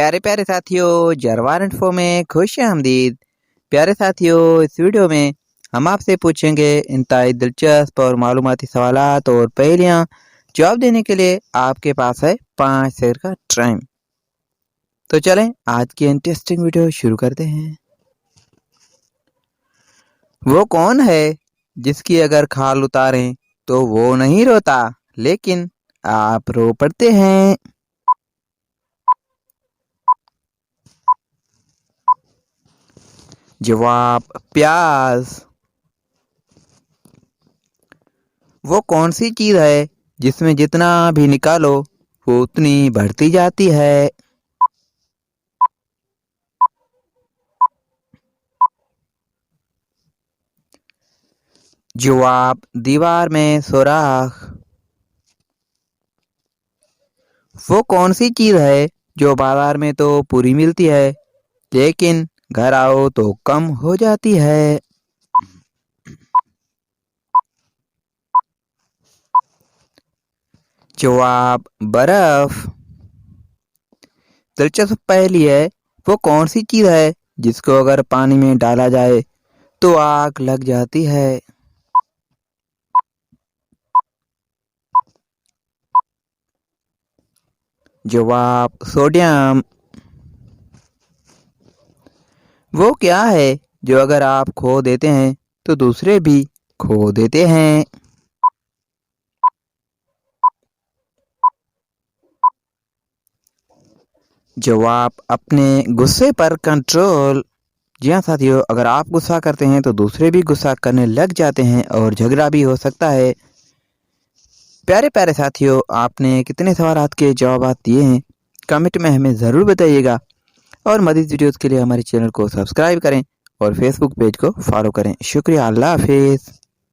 प्यारे प्यारे साथियों, जरवार इन्फो में खुश आमदीद। प्यारे साथियों, इस वीडियो में हम आपसे पूछेंगे इंतहाई दिलचस्प और मालूमाती सवालात और पहेलियाँ। जवाब देने के लिए आपके पास है 5 सेकंड का टाइम। तो चलें आज की इंटरेस्टिंग वीडियो शुरू करते हैं। वो कौन है जिसकी अगर खाल उतारें तो वो नहीं रोता, लेकिन आप रो पड़ते हैं? जवाब प्याज। वो कौन सी चीज है जिसमें जितना भी निकालो वो उतनी बढ़ती जाती है? जवाब दीवार में सुराख। वो कौन सी चीज है जो बाजार में तो पूरी मिलती है, लेकिन घर आओ तो कम हो जाती है? जवाब बर्फ। दिलचस्प पहेली है। वो कौन सी चीज है जिसको अगर पानी में डाला जाए तो आग लग जाती है? जवाब सोडियम। वो क्या है जो अगर आप खो देते हैं तो दूसरे भी खो देते हैं? जवाब अपने गुस्से पर कंट्रोल। जी हाँ साथियों, अगर आप गुस्सा करते हैं तो दूसरे भी गुस्सा करने लग जाते हैं और झगड़ा भी हो सकता है। प्यारे प्यारे साथियों, आपने कितने सवालात के जवाब दिए हैं कमेंट में हमें ज़रूर बताइएगा। और मज़ीद वीडियोज़ के लिए हमारे चैनल को सब्सक्राइब करें और फेसबुक पेज को फॉलो करें। शुक्रिया, अल्लाह हाफिज़।